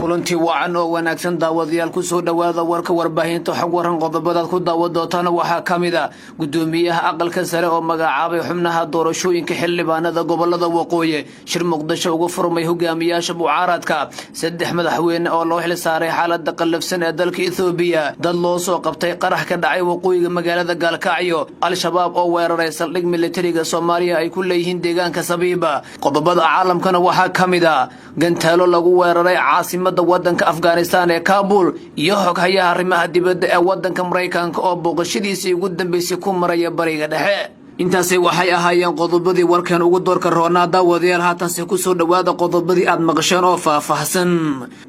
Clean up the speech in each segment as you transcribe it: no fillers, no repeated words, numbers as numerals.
kulantii wacan oo wanaagsan daawadayaal ku soo dhawaada warka warbaahinta xog waran qodobada ku daawadootana waxaa kamida gudoomiyaha aqalka sare oo magacaabay xubnaha doorashooyinka xildhibaanada gobolada waqooyi shir muqdisho ugu furmay hogaamiyaasha mucaaradka saddex madaxweyne oo loo xil saaray xaaladda qallafsan ee dalka Itoobiya dad loo soo qabtay qarax ka dhacay waqooyiga magaalada Gaalkacyo al-shabaab oo weeraray saldhig militariga Soomaaliya ay ku leeyihiin deegaanka Sabiiba qodobada caalamkana waxaa kamida gantaalo lagu weeraray caasimada wadanka Afghanistan ee Kabul iyo xoghayaha arrimaha dibadda ee wadanka Mareykanka oo booqashadiisii ugu dambeysay ku maraya bariga dhexe intaasay waxay ahaayeen qodobadii warkan ugu doorka roonaada wadayaal haatanse ku soo dhawaada qodobadii aad maqasheen oo faahfaahsan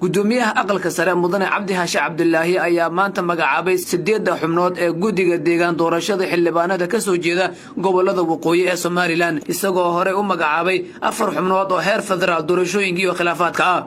gudoomiyaha aqalka sare mudane Cabdi Haashi Cabdullaahi ayaa maanta magacaabay 8 xubnood ee guddiga deegaan doorashada xildhibaanada ka soo jeeda gobolada waqooyi ee Somaliland isagoo hore u magacaabay 4 xubnood oo heer federaal doorashooyinka iyo khilaafaadka ah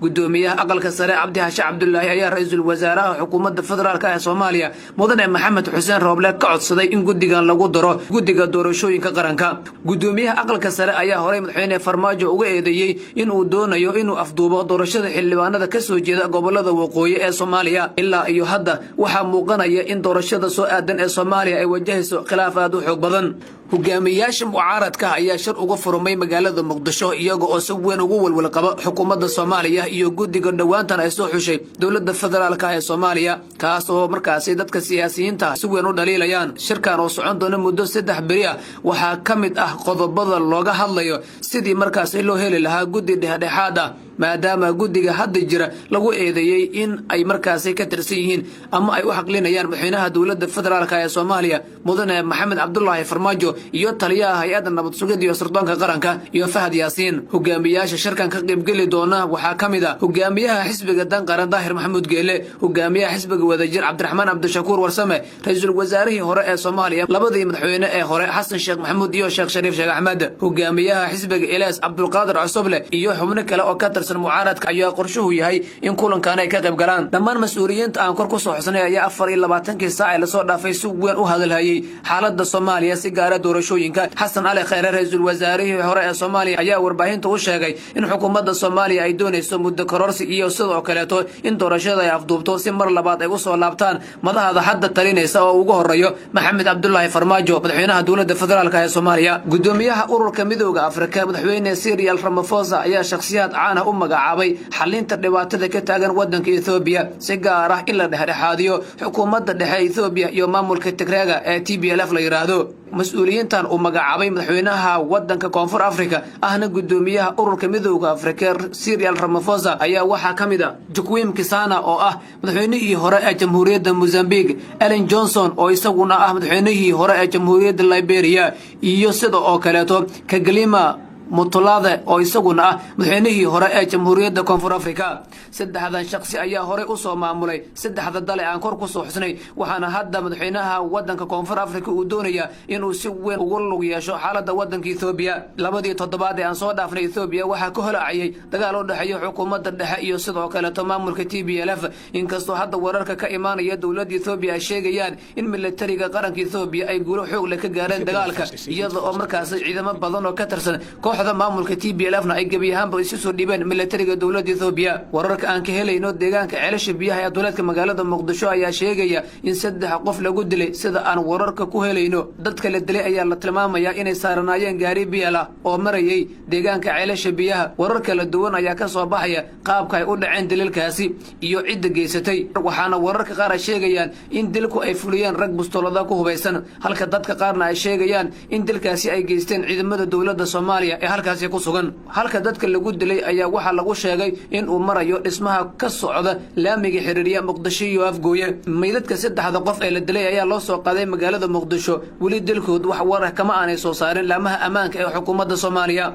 gudoomiyaha aqalka sare Cabdi Haashi Cabdullaahi ayaa ra'iisul wasaaraha xukuumadda federaalka ee Soomaaliya mudane Maxamed Xuseen Rooble ka codsaday in guddigan lagu daro guddiga doorashooyinka qaranka gudoomiyaha aqalka sare ayaa hore madaxweyne Farmaajo uga eedeeyay inuu doonayo inuu afduubo doorashada xildhibaanada ka soo jeeda gobolada waqooyi ee Soomaaliya ilaa iyo hadda waxa muuqanaya in doorashada soo aadan ee Soomaaliya ay wajahayso khilaaf aad u xoog badan hogaamiyaasha mucaaradka ayaa shir uga furmay magaalada Muqdisho iyaga oo si weyn ugu walwal qaba xukuumadda Soomaaliya iyo guddiga dhawaantan ay soo xushay dawladda federaalka ee Soomaaliya kaas oo markaasi dadka siyaasiyiinta si weyn u dhaliilayaan shirkan oo socon doona muddo 3 bari waxaa kamid ah qodobada looga hadlayo sidii markaasi loo heli lahaa guddi dhexdhexaad ah maadaama guddiga hadda jira lagu eedeeyay in ay markaasi ka tirsan yihiin ama ay u xaqlinayaan madaxweynaha dawladda federaalka ee Soomaaliya mudane Maxamed Cabdullaahi Farmaajo iyo taliyaha hay'adda nabad sugidda iyo sirdoonka qaranka iyo Fahad Yaasiin hogaamiyaasha shirkan ka qaybgali doona waxaa kamid ah hogaamiyaha xisbiga dan qaran Daahir Maxamuud Geele hogaamiyaha xisbiga wadajir Cabdiraxmaan Abdishakuur Warsame ra'iisul wasaarihii hore ee Soomaaliya labadii madaxweyne ee hore Xasan Sheekh Maxamuud iyo Sheekh Shariif Sheekh Axmed hogaamiyaha xisbiga Ilaas Abdulqaadir Cusuble iyo xubno kale oo ka tirsan mucaaradka ayaa qorshuhu yahay in kulankan ay ka qayb galaan dhammaan mas'uuliyiinta aan kor ku soo xusnay ayaa 24 saac la soo dhaafay si weyn u hadalhayay xaaladda Soomaaliya si gaar ah doorashooyinka Xasan Ali Khayre ra'iisul wasaarihii hore ee Soomaaliya ayaa warbaahinta u sheegay in xukuumadda Soomaaliya ay doonayso muddo kororsi iyo sidoo kale in doorashada ay afduubto si mar labaad ay u soo laabtaan madaxda hadda talinaysa oo ugu horeeyo Maxamed Cabdullaahi Farmaajo madaxweynaha dawladda federaalka ee Soomaaliya gudoomiyaha ururka midowga Afrika madaxweyne Cyril Ramaphosa ayaa shakhsiyaad caan ah u magacaabay xalinta dhibaatada ka taagan wadanka Itoobiya si gaar ah in la dhexdhexaadiyo xukuumadda dhexe Itoobiya iyo maamulka Tigreega ee TPLF la yiraahdo mas'uuliyiintan uu magacaabay madaxweynaha wadanka Koonfur Afrika ahna gudoomiyaha ururka midowga Afrika Cyril Ramaphosa ayaa waxa kamid ah Jukwim Kisana oo ah madaxweynihii hore ee Jamhuuriyadda Mozambique Ellen Johnson oo isaguna ah madaxweynihii hore ee Jamhuuriyadda Liberia iyo sidoo kale Kgalema Mutulade oo isaguna ah madaxweynihii hore ee Jamhuuriyadda Koonfur Afrika saddexdan shakhsi ayaa hore u soo maamulay saddexda dal aan kor ku soo xusnay waxaana hadda madaxweynaha wadanka Koonfur Afrika uu doonaya inuu si weyn ugu lug yeesho xaaladda wadanka Itoobiya labadii toddobaad ee aan soo dhaafnay Itoobiya waxa ka holaacay dagaal u dhaxeeya xukuumadda dhexe iyo sidoo kale maamulka TPLF inkastoo hadda wararka ka imaanaya dawladda Itoobiya ay sheegayaan in militariga qaranka Itoobiya ay guulo xoog leh ka gaareen dagaalka iyada oo markaas ciidamo badan oo ka tirsan maamulka TPLF-na ay gabi ahaanba isu soo dhibeen militariga dawladda Itoobiya wararka aan ka helayno deegaanka ceelasha biyaha ee dawladka magaalada Muqdisho ayaa sheegaya in 3 qof lagu dilay sida aan wararka ku helayno dadka la dilay ayaa la tilmaamayaa inay saaranaayeen gaari biyaha oo marayay deegaanka ceelasha biyaha warar kala duwan ayaa ka soo baxaya qaabka ay u dhaceen dililkaasi iyo cidda geysatay waxaana wararka qaar ay sheegayaan in dilku ay fuliyeen rag bustolada ku hubeysan halka dadka qaarna ay sheegayaan in dilkaasi ay geysteen ciidamada dawladda Soomaaliya halkaasi ku sugan halka dadka lagu dilay ayaa waxa lagu sheegay in uu marayo dhismaha ka socda laamiga xiriiriya Muqdisho iyo Afgooye meydadka 3 qof ee la dilay ayaa loo soo qaaday magaalada Muqdisho wali dilkood wax warar kama aanay soo saarin laamaha ammaanka ee xukuumadda Soomaaliya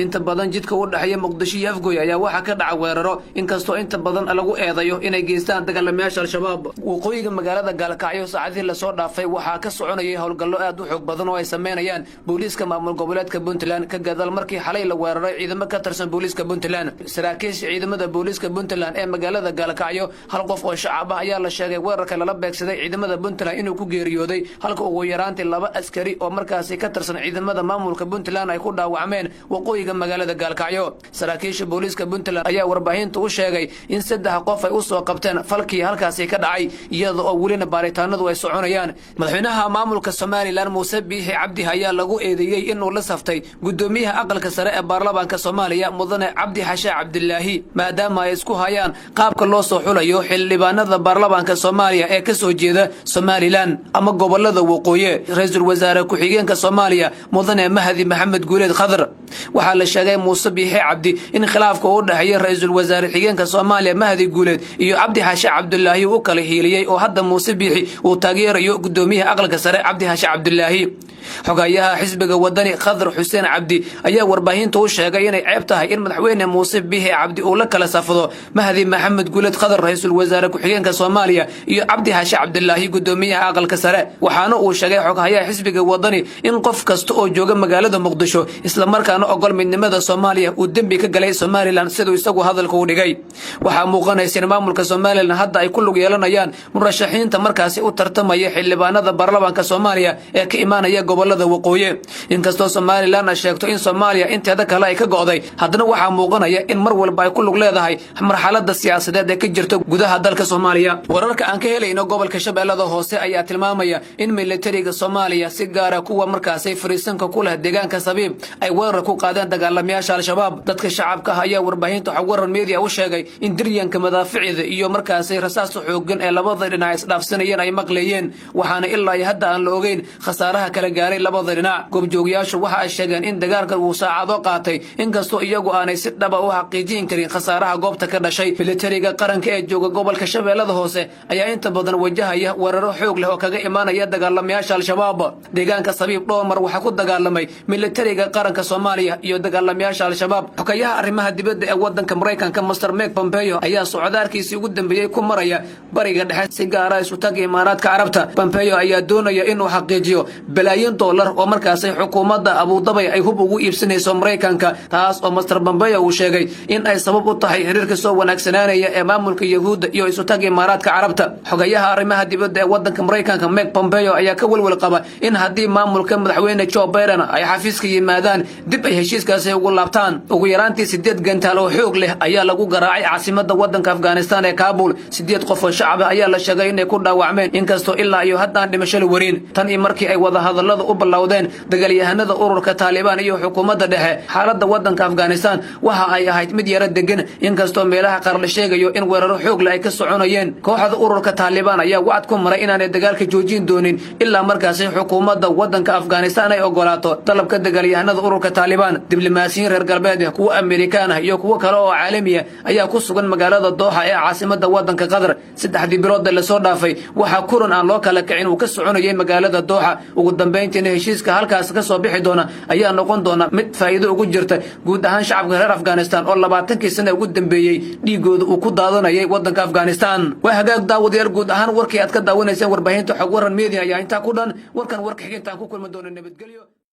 inta badan jidka u dhaxeeya Muqdisho iyo Afgooye ayaa waxa ka dhacay weeraro inkastoo inta badan lagu eedayo inay geystaan dagaalamayaasha al-shabaab waqooyiga magaalada Gaalkacyo saacadii la soo dhaafay waxa ka soconayay howlgallo aad u xoog badan oo ay sameynayaan booliiska maamul goboleedka Puntland ka gadal markii xalay la weeraray ciidamo ka tirsan booliiska Puntland. Saraakiisha ciidamada booliiska Puntland ee magaalada Gaalkacyo hal qof oo shacab ah ayaa la sheegay weerarka lala beegsaday ciidamada Puntland inuu ku geeriyooday halka ugu yaraantii 2 askari oo markaasi ka tirsan ciidamada maamulka Puntland ay ku dhaawacmeen waqooyiga magaalada Gaalkacyo. Saraakiisha booliiska Puntland ayaa warbaahinta u sheegay in 3 qof ay u soo qabteen falkii halkaasi ka dhacay iyadoo oo welina baaritaanadu ay soconayaan. Madaxweynaha maamulka Somaliland Muuse Biixi Cabdi ayaa lagu eedeeyay inuu la saftay gudoomiyaha aqalka sare ee baarlamaanka Soomaaliya Mudane Cabdi Xashe Cabdilaahi maadaama ay isku hayaan qaabka loo soo xulayo xildhibaanada baarlamaanka Soomaaliya ee ka soo jeeda Somaliland ama gobolada waqooyi. Ra'iisul Wasaare ku-xigeenka Soomaaliya Mudane Mahdi Maxamed Guuleed Khadar waxaa la sheegay Muuse Biixi Cabdi in khilaafka u dhaxeeyo ra'iisul wasaare xigeenka Soomaaliya Mahdi Guuleed iyo Cabdi Xashe Cabdilaahi uu kala hiiliyay oo hadda Muuse Biixi uu taageerayo gudoomiyaha aqalka sare Cabdi Xashe Cabdilaahi. xogayaha xisbiga wadani Khadar Xuseen Cabdi ayaa warbaahinta u sheegay inay ceeb tahay in madaxweyne Muuse Biixi Cabdi uu la kala safado Mahdi Maxamed Guuleed Khadar ra'iisul wasaare ku-xigeenka Soomaaliya iyo Cabdi Xashe Cabdilaahi gudoomiyaha aqalka sare. waxaana uu sheegay xogayaha xisbiga wadani in qof kasta oo jooga magaalada Muqdisho isla markaana ogol midnimada Soomaaliya uu dambi ka galay Somaliland sidoo isagu hadalka u dhigay. waxaa muuqanaysa in maamulka Somaliland hadda ay ku lug yeelanayaan murashaxiinta markaasi u tartamaya xildhibaanada baarlamaanka Soomaaliya ee ka imaanaya gobolada waqooyi. inkastoo Somaliland ay sheegto in Soomaaliya inteeda kale ay ka go'day haddana waxaa muuqanaya in mar walba ay ku lug leedahay marxaladda siyaasadeed ee ka jirta gudaha dalka Soomaaliya. wararka aan ka helayno gobolka Shabeellada Hoose ayaa tilmaamaya in militariga Soomaaliya si gaar ah kuwa markaasi fariisanka ku leh deegaanka Sabiib ay weerar ku qaadeen dagaalamayaasha Al-Shabaab. dadka shacabka ayaa warbaahinta xog waran media u sheegay in diryanka madaaficida iyo markaasi rasaasta xooggan ee labada dhinac isdhaafsanayeen ay maqleeyeen waxaana ilaa hadda aan la ogeyn khasaaraha kala gaaray labada dhinac. goobjoogayaashu waxa ay sheegeen in dagaalkan uu saacado qaatay inkastoo iyagu aanay si dhab ah u xaqiijin karin khasaaraha goobta ka dhashay. militariga qaranka ee jooga gobolka Shabeellada Hoose ayaa inta badan wajahaya weeraro xoog leh oo kaga imaanaya dagaalamayaasha Al-Shabaab. deegaanka Sabiib Dhoomar waxa ku dagaalamay militariga qaranka Soomaaliya iyo dagaalamayaasha Al-Shabaab. xogayaha arrimaha dibadda ee wadanka Mareykanka Mr. Mike Pompeo ayaa socdaalkiisii ugu dambeeyay ku maraya bariga dhexe si gaar ah isu tag Imaaraadka Carabta. Pompeo ayaa doonaya inuu xaqiijiyo bilaayin dollar oo markaasi xukuumadda Abu Dhabi ay hub ugu iibsanayso Mareykanka taas oo Mr. Pompeo uu sheegay in ay sabab u tahay xiriirka soo wanaagsanaanaya ee maamulka Yahuudda iyo isu tag Imaaraadka Carabta. xogayaha arrimaha dibadda ee wadanka Mareykanka Mike Pompeo ayaa ka walwal qaba in haddii maamulka madaxweyne Joe Biden ay xafiiska yimaadaan dib ay heshiiskaasi ugu laabtaan. ugu yaraantii 8 gantaal oo xoog leh ayaa lagu garaacay caasimadda wadanka Afghanistan ee Kabul. 8 qof oo shacab ah ayaa la sheegay inay ku dhaawacmeen inkastoo ilaa iyo hadda aan dhimasho la warin. tan iyo markii ay wada hadallada u bilowdeen dagaalyahanada ururka Taliban iyo xukuumadda dhexe xaaladda wadanka Afghanistan waxa ay ahayd mid yara degan inkastoo meelaha qaar la sheegayo in weeraro xoog leh ay ka soconayeen. kooxda ururka Taliban ayaa wacd ku maray inaanay dagaalka joojin doonin ilaa markaasi xukuumadda wadanka Afghanistan ay ogolaato talabka dagaalyahanada ururka Taliban. diblomaasiyiin reer galbeed kuwa Amerikaan ah iyo kuwa kale oo caalami ah ayaa ku sugan magaalada Doha ee caasimadda wadanka Qatar. 3 bilood la soo dhaafay waxa kulan aan loo kala kicin uu ka soconayay magaalada Doha. ugu dambeyntiina heshiiska halkaas ka soo bixi doona ayaa noqon doona mid faa'iido ugu jirta guud ahaan shacabka reer Afghanistan oo 20 sano ugu dambeeyay dhiigooda uu ku daadanayay wadanka Afghanistan. waa hagaag daawadayaal guud ahaan warkii aad ka daawanayseen warbaahinta xog waran media ayaa inta ku dhan warkan warka xigeentaan ku kulma doona nabadgelyo.